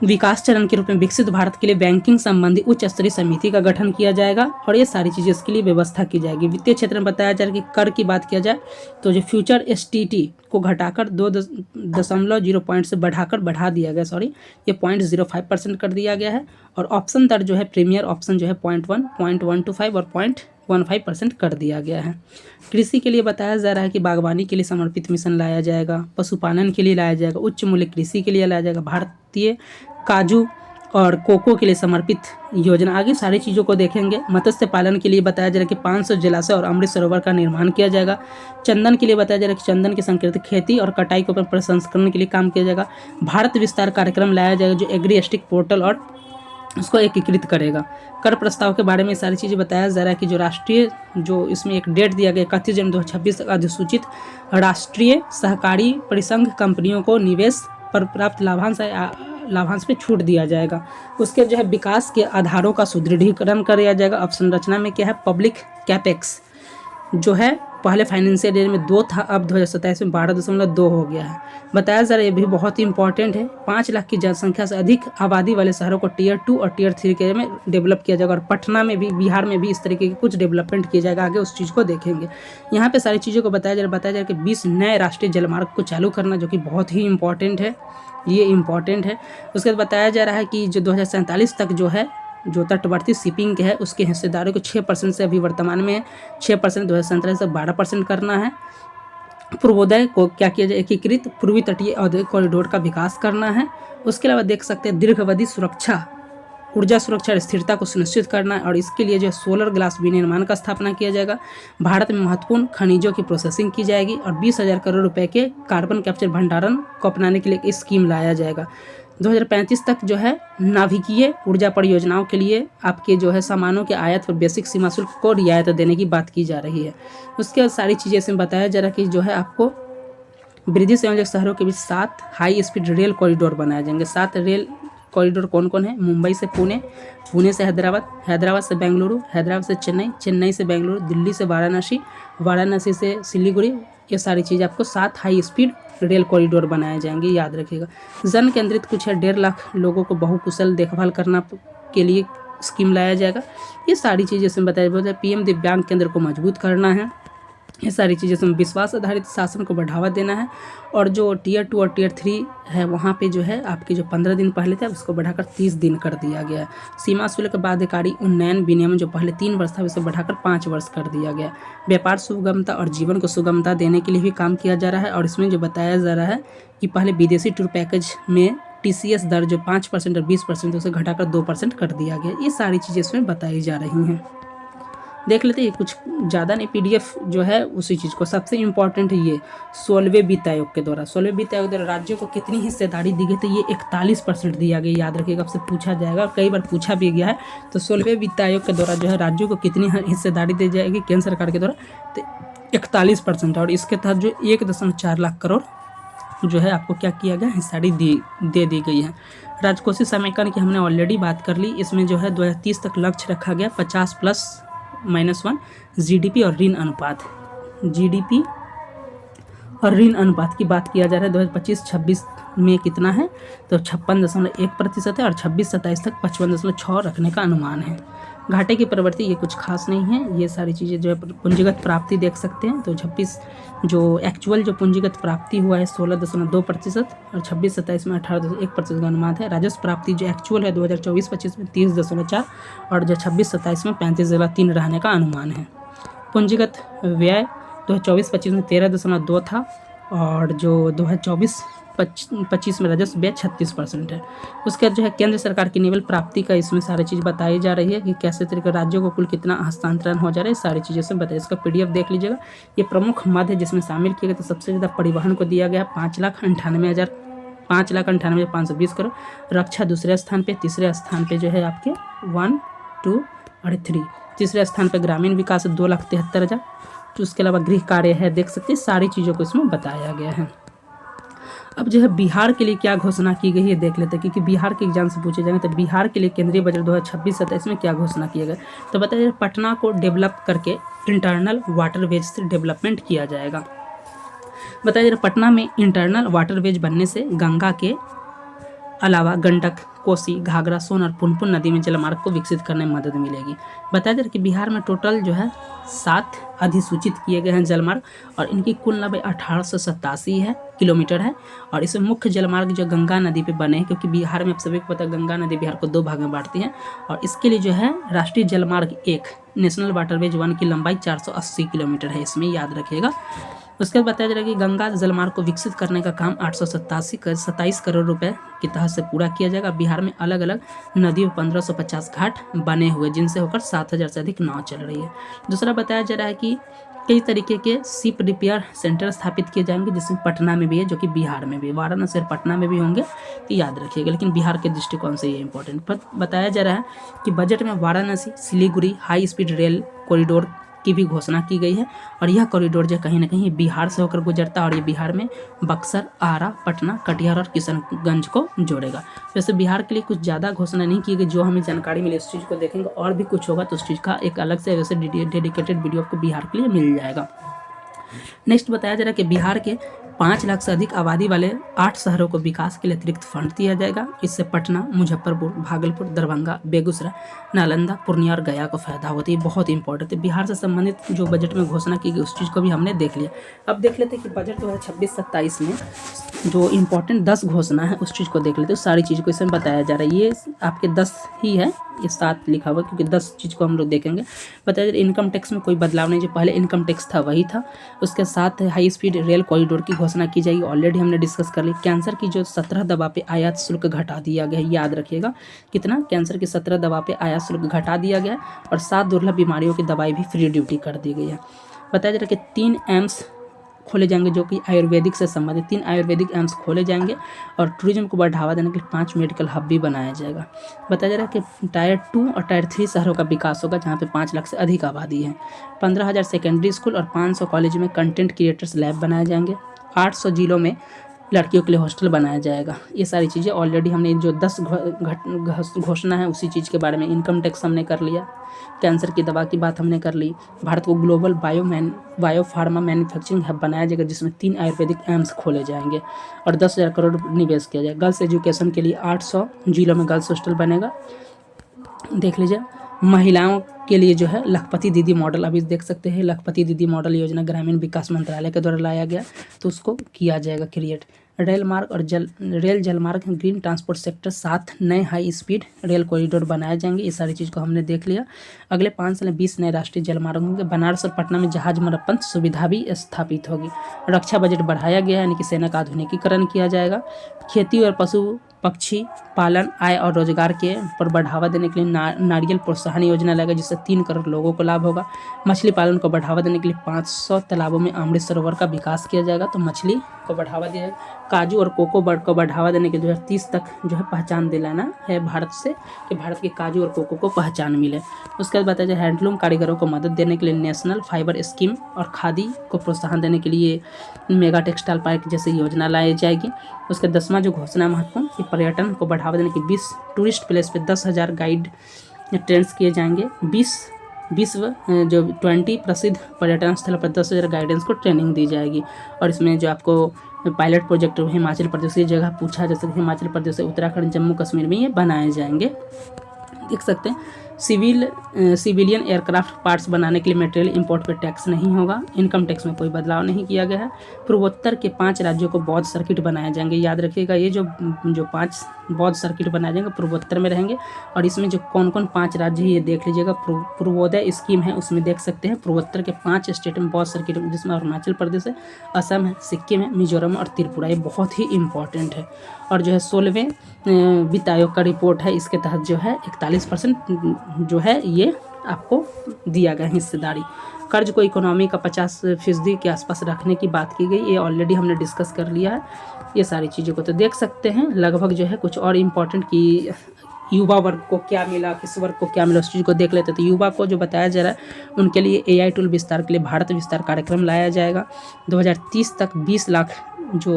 विकास चरण के रूप में विकसित भारत के लिए बैंकिंग संबंधी उच्च स्तरीय समिति का गठन किया जाएगा और ये सारी चीज़ें इसके लिए व्यवस्था की जाएगी। वित्तीय क्षेत्र में बताया जा रहा है कि कर की बात किया जाए तो जो फ्यूचर STT को घटाकर 2.0 पॉइंट से बढ़ा दिया गया, ये 0.05% कर दिया गया है। और ऑप्शन दर जो है प्रीमियर ऑप्शन जो है 0.1, 0.125 और 0.15% कर दिया गया है। कृषि के लिए बताया जा रहा है कि बागवानी के लिए समर्पित मिशन लाया जाएगा। पशुपालन के लिए लाया जाएगा। उच्च मूल्य कृषि के लिए लाया जाएगा। भारतीय काजू और कोको के लिए समर्पित योजना। आगे सारी चीज़ों को देखेंगे। मत्स्य पालन के लिए बताया जा रहा है कि 500 जलाशय और अमृत सरोवर का निर्माण किया जाएगा। चंदन के लिए बताया जा रहा है कि चंदन की संकीर्णित खेती और कटाई के ऊपर प्रसंस्करण के लिए काम किया जाएगा। भारत विस्तार कार्यक्रम लाया जाएगा जो एग्रीस्टिक पोर्टल और उसको एकीकृत करेगा। कर प्रस्ताव के बारे में सारी चीज़ें बताया जा रहा है कि जो राष्ट्रीय जो इसमें एक डेट दिया गया 31 जनवरी 2026 तक अधिसूचित राष्ट्रीय सहकारी परिसंघ कंपनियों को निवेश पर प्राप्त लाभांश पे छूट दिया जाएगा। उसके जो है विकास के आधारों का सुदृढ़ीकरण किया जाएगा। अवसंरचना में क्या है, पब्लिक कैपेक्स जो है पहले फाइनेंशियल ईयर में 2 था, अब 2027 में 12.2 हो गया है। बताया जा रहा है ये भी बहुत ही इंपॉर्टेंट है। 5 लाख की जनसंख्या से अधिक आबादी वाले शहरों को टियर 2 और टियर 3 के में डेवलप किया जाएगा। और पटना में भी, बिहार में भी इस तरीके की कुछ डेवलपमेंट किया जाएगा। आगे उस चीज़ को देखेंगे। यहाँ पे सारी चीज़ों को बताया जा रहा है कि 20 नए राष्ट्रीय जलमार्ग को चालू करना जो कि बहुत ही इंपॉर्टेंट है, ये इंपॉर्टेंट है। उसके बाद बताया जा रहा है कि जो 2047 तक जो है जो तटवर्ती शिपिंग के है उसके हिस्सेदारों को 6% से अभी वर्तमान में 6%, 2047 से 12% करना है। पूर्वोदय को क्या किया जाए, एकीकृत पूर्वी तटीय औद्योगिक कॉरिडोर का विकास करना है। उसके अलावा देख सकते हैं दीर्घावधि सुरक्षा, ऊर्जा सुरक्षा और स्थिरता को सुनिश्चित करना है, और इसके लिए जो है सोलर ग्लास विनिर्माण का स्थापना किया जाएगा। भारत में महत्वपूर्ण खनिजों की प्रोसेसिंग की जाएगी और 20,000 करोड़ रुपए के कार्बन कैप्चर भंडारण को अपनाने के लिए एक स्कीम लाया जाएगा। 2035 तक जो है नाभिकीय ऊर्जा परियोजनाओं के लिए आपके जो है सामानों के आयात पर बेसिक सीमा शुल्क को रियायत देने की बात की जा रही है। उसके बाद सारी चीज़ें इसमें बताया जा रहा है कि जो है आपको वृद्धि संयोजक शहरों के बीच 7 हाई स्पीड रेल कॉरिडोर बनाए जाएंगे। 7 रेल कॉरिडोर कौन कौन है? मुंबई से पुणे, पुणे से हैदराबाद, हैदराबाद से बेंगलुरु, हैदराबाद से चेन्नई, चेन्नई से बेंगलुरु, दिल्ली से वाराणसी, वाराणसी से सिलीगुड़ी। ये सारी चीज़ आपको 7 हाई स्पीड रेल कॉरिडोर बनाए जाएंगे, याद रखिएगा। जन केंद्रित कुछ है, 1.5 लाख लोगों को बहुकुशल देखभाल करना के लिए स्कीम लाया जाएगा। ये सारी चीज़ें इसमें बताया जाए। पीएम दिव्यांग केंद्र को मजबूत करना है। ये सारी चीज़ें इसमें विश्वास आधारित शासन को बढ़ावा देना है। और जो टियर 2 और टियर 3 है वहाँ पे जो है आपके जो 15 दिन पहले था उसको बढ़ाकर 30 दिन कर दिया गया है। सीमा शुल्क बाध्यकारी उन्नयन विनियमन जो पहले 3 वर्ष था उसे बढ़ाकर 5 वर्ष कर दिया गया। व्यापार सुगमता और जीवन को सुगमता देने के लिए भी काम किया जा रहा है। और इसमें जो बताया जा रहा है कि पहले विदेशी टूर पैकेज में TCS दर जो 5% और 20% उसे घटाकर 2% कर दिया गया। ये सारी चीज़ें इसमें बताई जा रही हैं। देख लेते हैं, कुछ ज़्यादा नहीं, PDF जो है उसी चीज़ को। सबसे इम्पॉर्टेंट है ये 16वें वित्त आयोग के द्वारा, 16वें वित्त आयोग द्वारा राज्यों को कितनी हिस्सेदारी दी गई, तो ये 41% दिया गया। याद रखिएगा, आपसे पूछा जाएगा, कई बार पूछा भी गया है। तो 16वें वित्त आयोग के द्वारा जो है राज्यों को कितनी हिस्सेदारी दी जाएगी केंद्र सरकार के द्वारा, तो 41%। और इसके तहत जो 1.4 लाख करोड़ जो है आपको क्या किया गया, हिस्सेदारी दे दी गई है। राजकोषीय समीकरण की हमने ऑलरेडी बात कर ली। इसमें जो है 2030 तक लक्ष्य रखा गया 50+-1 GDP और ऋण अनुपात, GDP और ऋण अनुपात की बात किया जा रहा है। 2025-26 में कितना है, तो 56.1% है और 26-27 तक 55.6 रखने का अनुमान है। घाटे की प्रवृत्ति ये कुछ खास नहीं है। ये सारी चीज़ें जो है पूंजीगत प्राप्ति देख सकते हैं। तो 26 जो एक्चुअल जो पूंजीगत प्राप्ति हुआ है 16.2% और 26-27 में 18.1% का अनुमान है। राजस्व प्राप्ति जो एक्चुअल है 2024-25 में 30.4 और जो 26-27 में 35.3 रहने का अनुमान है। पूंजीगत व्यय 2024-25 में 13.2 था और जो 2024-25 में राजस्व व्यय 36% है। उसके बाद जो है केंद्र सरकार की निवल प्राप्ति का इसमें सारी चीज़ बताई जा रही है कि कैसे तरीके राज्यों को कुल कितना हस्तांतरण हो जा रहा है, सारी चीज़ें से बताइए। इसका PDF देख लीजिएगा। ये प्रमुख मद है जिसमें शामिल किए गए। तो सबसे ज़्यादा परिवहन को दिया गया 5,98,520 करोड़। रक्षा दूसरे स्थान पे, तीसरे स्थान पे जो है आपके 1, 2 और 3। तीसरे स्थान पे ग्रामीण विकास 2,73,000। तो उसके अलावा गृह कार्य है, देख सकते हैं, सारी चीज़ों को इसमें बताया गया है। अब जो है बिहार के लिए क्या घोषणा की गई है देख लेते हैं, क्योंकि बिहार के एग्जाम से पूछे जाएंगे। तो बिहार के लिए केंद्रीय बजट 2026-27 में क्या घोषणा किया गया, तो बताइए पटना को डेवलप करके इंटरनल वाटरवेज से डेवलपमेंट किया जाएगा। बताइए पटना में इंटरनल वाटरवेज बनने से गंगा के अलावा गंडक, कोसी, घाघरा, सोन और पुनपुन नदी में जलमार्ग को विकसित करने में मदद मिलेगी। बताया जाए कि बिहार में टोटल जो है 7 अधिसूचित किए गए हैं जलमार्ग और इनकी कुल लंबाई 1887 किलोमीटर है। और इसमें मुख्य जलमार्ग जो गंगा नदी पे बने हैं, क्योंकि बिहार में आप सभी को पता है गंगा नदी बिहार को 2 भाग में बांटती है। और इसके लिए जो है राष्ट्रीय जलमार्ग 1 नेशनल वाटरवेज 1 की लंबाई 480 किलोमीटर है, इसमें याद रखिएगा। उसके बाद बताया जा रहा है कि गंगा जलमार्ग को विकसित करने का काम 827 करोड़ रुपए की तहत से पूरा किया जाएगा। बिहार में अलग अलग नदियों 1550 घाट बने हुए, जिनसे होकर 7000 से अधिक नाव चल रही है। दूसरा बताया जा रहा है कि कई तरीके के शिप रिपेयर सेंटर स्थापित किए जाएंगे, जिसमें पटना में भी है, जो कि बिहार में भी, वाराणसी और पटना में भी होंगे, तो याद रखिएगा। लेकिन बिहार के दृष्टिकोण से ये इंपॉर्टेंट बताया जा रहा है कि बजट में Varanasi Siliguri high speed rail corridor की भी घोषणा की गई है। और यह कॉरिडोर जो कहीं ना कहीं बिहार से होकर गुजरता है और ये बिहार में बक्सर, आरा, पटना, कटिहार और किशनगंज को जोड़ेगा। वैसे बिहार के लिए कुछ ज़्यादा घोषणा नहीं की गई, जो हमें जानकारी मिली उस चीज़ को देखेंगे। और भी कुछ होगा तो उस चीज़ का एक अलग से वैसे डेडिकेटेड वीडियो आपको बिहार के लिए मिल जाएगा। नेक्स्ट बताया जा रहा है कि बिहार के 5 लाख से अधिक आबादी वाले 8 शहरों को विकास के लिए अतिरिक्त फंड दिया जाएगा। इससे पटना, मुजफ्फरपुर, भागलपुर, दरभंगा, बेगूसराय, नालंदा, पूर्णिया और गया को फायदा होता है। बहुत इंपॉर्टेंट है। बिहार से संबंधित जो बजट में घोषणा की गई उस चीज़ को भी हमने देख लिया। अब देख लेते हैं कि बजट 2026-27 में जो इंपॉर्टेंट 10 घोषणा है उस चीज़ को देख लेते हैं। सारी चीज़ को इसमें बताया जा रहा है। ये आपके 10 ही है, ये 7 लिखा हुआ क्योंकि 10 चीज़ को हम लोग देखेंगे। बताया इनकम टैक्स में कोई बदलाव नहीं, जो पहले इनकम टैक्स था वही था। उसके साथ हाई स्पीड रेल कॉरिडोर की घोषणा की जाएगी, ऑलरेडी हमने डिस्कस कर ली। कैंसर की जो 17 दवा पे आयात शुल्क घटा दिया गया है, याद रखिएगा कितना, कैंसर की 17 दवा पे आयात शुल्क घटा दिया गया है और 7 दुर्लभ बीमारियों की दवाई भी फ्री ड्यूटी कर दी गई है। बताया जा रहा है कि 3 एम्स खोले जाएंगे जो कि आयुर्वेदिक से संबंधित, 3 आयुर्वेदिक एम्स खोले जाएंगे और टूरिज्म को बढ़ावा देने के लिए 5 मेडिकल हब भी बनाया जाएगा। बताया जा रहा है कि टायर 2 और टायर 3 शहरों का विकास होगा जहाँ पे 5 लाख से अधिक आबादी है। 15,000 सेकेंडरी स्कूल और 500 कॉलेज में कंटेंट क्रिएटर्स लैब बनाए जाएंगे। 800 जिलों में लड़कियों के लिए हॉस्टल बनाया जाएगा। ये सारी चीज़ें ऑलरेडी हमने जो 10 घोषणा है उसी चीज़ के बारे में। इनकम टैक्स हमने कर लिया, कैंसर की दवा की बात हमने कर ली। भारत को global bio pharma manufacturing hub बनाया जाएगा जिसमें 3 आयुर्वेदिक एम्स खोले जाएंगे और 10,000 करोड़ निवेश किया जाएगा। गर्ल्स एजुकेशन के लिए 800 जिलों में गर्ल्स हॉस्टल बनेगा। देख लीजिए महिलाओं के लिए जो है लखपति दीदी मॉडल, अभी देख सकते हैं लखपति दीदी मॉडल योजना ग्रामीण विकास मंत्रालय के द्वारा लाया गया, तो उसको किया जाएगा क्रिएट। रेल मार्ग और रेल जलमार्ग ग्रीन ट्रांसपोर्ट सेक्टर, 7 नए हाई स्पीड रेल कॉरिडोर बनाए जाएंगे। ये सारी चीज़ को हमने देख लिया। अगले 5 साल में 20 नए राष्ट्रीय जलमार्ग होंगे। बनारस और पटना में जहाज मरम्मत सुविधा भी स्थापित होगी। रक्षा बजट बढ़ाया गया है, यानी कि सेना का आधुनिकीकरण किया जाएगा। खेती और पशु पक्षी पालन, आय और रोजगार के पर बढ़ावा देने के लिए नारियल प्रोत्साहन योजना लगेगा जिससे 3 करोड़ लोगों को लाभ होगा। मछली पालन को बढ़ावा देने के लिए 500 तालाबों में अमृत सरोवर का विकास किया जाएगा, तो मछली को बढ़ावा दिया जाएगा। काजू और कोको को बढ़ावा देने के 2030 तक जो है पहचान दिलाना है भारत से, कि भारत के काजू और कोको को पहचान मिले। उसके बाद बताया जाए हैंडलूम कारीगरों को मदद देने के लिए नेशनल फाइबर स्कीम और खादी को प्रोत्साहन देने के लिए मेगा टेक्सटाइल पार्क जैसी योजना लाई जाएगी। उसका 10वां जो घोषणा महत्वपूर्ण कि पर्यटन को बढ़ावा देने के 20 टूरिस्ट प्लेस पे 10,000 गाइड ट्रेंड्स किए जाएंगे। 20 प्रसिद्ध पर्यटन स्थल पर 10,000 गाइडेंस को ट्रेनिंग दी जाएगी। और इसमें जो आपको पायलट प्रोजेक्ट हिमाचल प्रदेश की जगह पूछा जा सकता है, हिमाचल प्रदेश से उत्तराखंड जम्मू कश्मीर में ये बनाए जाएंगे। देख सकते हैं सिविलियन एयरक्राफ्ट पार्ट्स बनाने के लिए मटेरियल इंपोर्ट पे टैक्स नहीं होगा। इनकम टैक्स में कोई बदलाव नहीं किया गया है। पूर्वोत्तर के 5 राज्यों को बौद्ध सर्किट बनाए जाएंगे। याद रखिएगा ये जो 5 बौद्ध सर्किट बनाए जाएंगे पूर्वोत्तर में रहेंगे। और इसमें जो कौन कौन 5 राज्य है ये देख लीजिएगा। पूर्वोदय स्कीम है उसमें देख सकते हैं पूर्वोत्तर के 5 स्टेट में बौद्ध सर्किट, जिसमें अरुणाचल प्रदेश है, असम है, सिक्किम है, मिजोरम और त्रिपुरा। ये बहुत ही इंपॉर्टेंट है। और जो है 16वें वित्त आयोग का रिपोर्ट है, इसके तहत जो है 41% जो है ये आपको दिया गया हिस्सेदारी। कर्ज को इकोनॉमी का 50% के आसपास रखने की बात की गई, ये ऑलरेडी हमने डिस्कस कर लिया है। ये सारी चीज़ों को तो देख सकते हैं लगभग जो है। कुछ और इम्पोर्टेंट कि युवा वर्ग को क्या मिला, किस वर्ग को क्या मिला, उस चीज़ को देख लेते। तो युवा को जो बताया जा रहा है उनके लिए AI टूल विस्तार के लिए भारत विस्तार कार्यक्रम लाया जाएगा। 2030 तक 20 लाख जो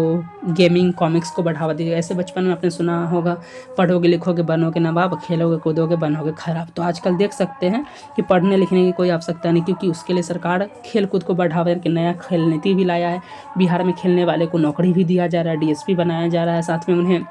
गेमिंग कॉमिक्स को बढ़ावा दिया। ऐसे बचपन में आपने सुना होगा पढ़ोगे लिखोगे बनोगे नवाब, खेलोगे कूदोगे बनोगे खराब। तो आजकल देख सकते हैं कि पढ़ने लिखने की कोई आवश्यकता नहीं, क्योंकि उसके लिए सरकार खेल कूद को बढ़ावा करके नया खेल नीति भी लाया है। बिहार में खेलने वाले को नौकरी भी दिया जा रहा है, DSP बनाया जा रहा है, साथ में उन्हें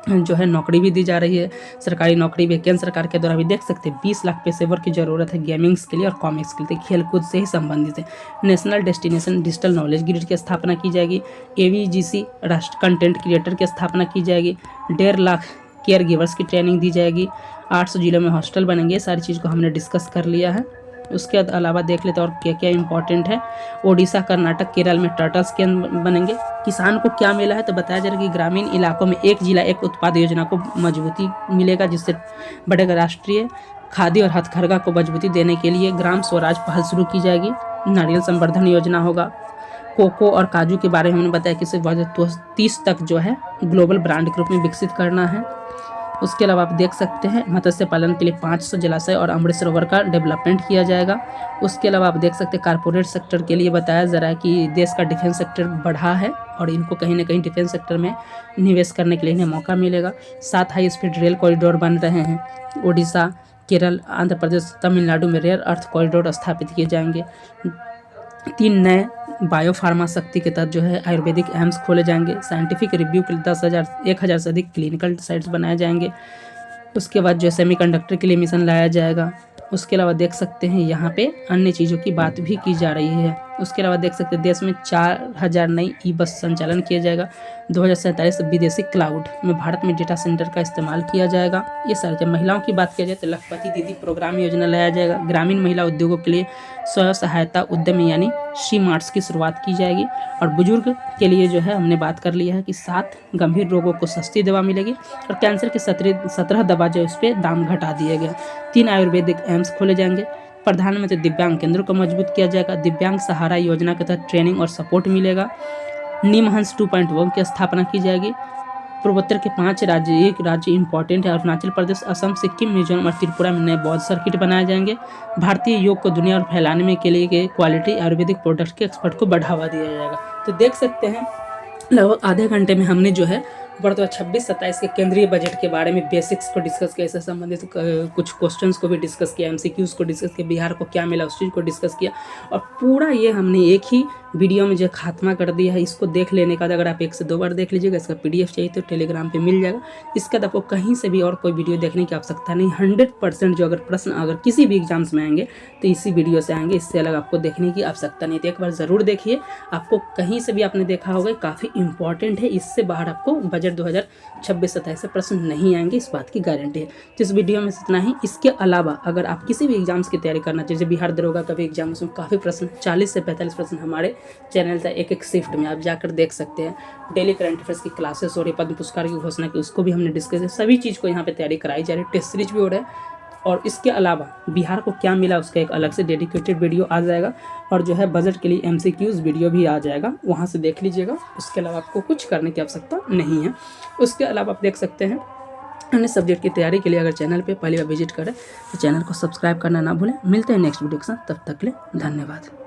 जो है नौकरी भी दी जा रही है, सरकारी नौकरी भी। केंद्र सरकार के द्वारा भी देख सकते हैं 20 लाख पेशेवर की ज़रूरत है गेमिंग्स के लिए और कॉमिक्स के लिए, खेल कूद से ही संबंधित है। National destination digital knowledge grid की स्थापना की जाएगी। AVGC राष्ट्र कंटेंट क्रिएटर की स्थापना की जाएगी। 1.5 लाख केयर गिवर्स की ट्रेनिंग दी जाएगी। 800 जिलों में हॉस्टल बनेंगे। सारी चीज़ को हमने डिस्कस कर लिया है। उसके अलावा देख लेते और क्या क्या इंपॉर्टेंट है। ओडिशा कर्नाटक केरल में टर्टल्स केंद्र बनेंगे। किसान को क्या मिला है तो बताया जा रहा है कि ग्रामीण इलाकों में 1 जिला 1 उत्पाद योजना को मजबूती मिलेगा, जिससे बढ़ेगा। राष्ट्रीय खाद्य और हथकरघा को मजबूती देने के लिए ग्राम स्वराज पहल शुरू की जाएगी। नारियल संवर्धन योजना होगा। कोको और काजू के बारे में हमने बताया कि इसे 2030 तक जो है ग्लोबल ब्रांड के रूप में विकसित करना है। उसके अलावा आप देख सकते हैं मत्स्य पालन के लिए 500 जलाशय और अमृत सरोवर का डेवलपमेंट किया जाएगा। उसके अलावा आप देख सकते हैं कारपोरेट सेक्टर के लिए बताया जा रहा है कि देश का डिफेंस सेक्टर बढ़ा है और इनको कहीं ना कहीं डिफेंस सेक्टर में निवेश करने के लिए इन्हें मौका मिलेगा। 7 हाई स्पीड रेल कॉरिडोर बन रहे हैं। ओडिशा, केरल, आंध्र प्रदेश, तमिलनाडु में रेयर अर्थ कॉरिडोर स्थापित किए जाएंगे। 3 नए बायो फार्मा शक्ति के तहत जो है आयुर्वेदिक एम्स खोले जाएंगे। साइंटिफिक रिव्यू के लिए 1,000 से अधिक क्लिनिकल साइट्स बनाए जाएंगे। उसके बाद जो सेमीकंडक्टर के लिए मिशन लाया जाएगा। उसके अलावा देख सकते हैं यहाँ पे अन्य चीज़ों की बात भी की जा रही है। उसके अलावा देख सकते हैं देश में 4000 नई ई बस संचालन किया जाएगा। 2047 विदेशी क्लाउड में भारत में डेटा सेंटर का इस्तेमाल किया जाएगा। ये सारे जब महिलाओं की बात किया जाए तो लखपति दीदी प्रोग्राम योजना लाया जाएगा। ग्रामीण महिला उद्योगों के लिए स्वयं सहायता उद्यम यानी शी मार्ट्स की शुरुआत की जाएगी। और बुजुर्ग के लिए जो है हमने बात कर लिया है कि 7 गंभीर रोगों को सस्ती दवा मिलेगी और कैंसर की 17 दवा जो है उस पर दाम घटा दिया गया। 3 आयुर्वेदिक एम्स खोले जाएंगे। प्रधानमंत्री दिव्यांग केंद्रों को मजबूत किया जाएगा। दिव्यांग सहारा योजना के तहत ट्रेनिंग और सपोर्ट मिलेगा। निमहंस 2.1 की स्थापना की जाएगी। पूर्वोत्तर के 5 राज्य, एक राज्य इंपॉर्टेंट है अरुणाचल प्रदेश, असम, सिक्किम, मिजोरम और त्रिपुरा में नए बौद्ध सर्किट बनाए जाएंगे। भारतीय योग को दुनिया और फैलाने में के लिए क्वालिटी आयुर्वेदिक प्रोडक्ट के एक्सपर्ट को बढ़ावा दिया जाएगा। तो देख सकते हैं लगभग आधे घंटे में हमने जो है वर्ष 2026-27 के केंद्रीय बजट के बारे में बेसिक्स को डिस्कस किया, इससे संबंधित कुछ क्वेश्चंस को भी डिस्कस किया, एमसीक्यूज को डिस्कस किया, बिहार को क्या मिला उस चीज़ को डिस्कस किया और पूरा ये हमने एक ही वीडियो में जो खात्मा कर दिया है। इसको देख लेने का अगर आप 1 से 2 बार देख लीजिएगा, इसका PDF चाहिए तो टेलीग्राम पे मिल जाएगा। इसके बाद आपको कहीं से भी और कोई वीडियो देखने की आवश्यकता नहीं। 100% जो अगर प्रश्न अगर किसी भी एग्जाम्स में आएंगे तो इसी वीडियो से आएंगे, इससे अलग आपको देखने की आवश्यकता नहीं। तो एक बार ज़रूर देखिए, आपको कहीं से भी आपने देखा होगा काफ़ी इंपॉर्टेंट है। इससे बाहर आपको बजट 2026-27 से प्रश्न नहीं आएंगे, इस बात की गारंटी है। तो इस वीडियो में इतना ही। इसके अलावा अगर आप किसी भी एग्जाम्स की तैयारी करना चाहिए, जैसे बिहार दरोगा का भी एग्जाम, उसमें काफ़ी प्रश्न 40 से 45 प्रश्न हमारे चैनल था एक शिफ्ट में आप जाकर देख सकते हैं। डेली करंट अफेयर्स की क्लासेस हो रही है, पद्म पुरस्कार की घोषणा की उसको भी हमने डिस्कस किया। सभी चीज़ को यहाँ पे तैयारी कराई जा रही है, टेस्ट सीरीज भी हो रहा है। और इसके अलावा बिहार को क्या मिला उसका एक अलग से डेडिकेटेड वीडियो आ जाएगा और जो है बजट के लिए MCQs वीडियो भी आ जाएगा, वहाँ से देख लीजिएगा। उसके अलावा आपको कुछ करने की आवश्यकता नहीं है। उसके अलावा आप देख सकते हैं अन्य सब्जेक्ट की तैयारी के लिए अगर चैनल पे पहली बार विजिट करें तो चैनल को सब्सक्राइब करना ना भूलें। मिलते हैं नेक्स्ट वीडियो के साथ, तब तक के लिए धन्यवाद।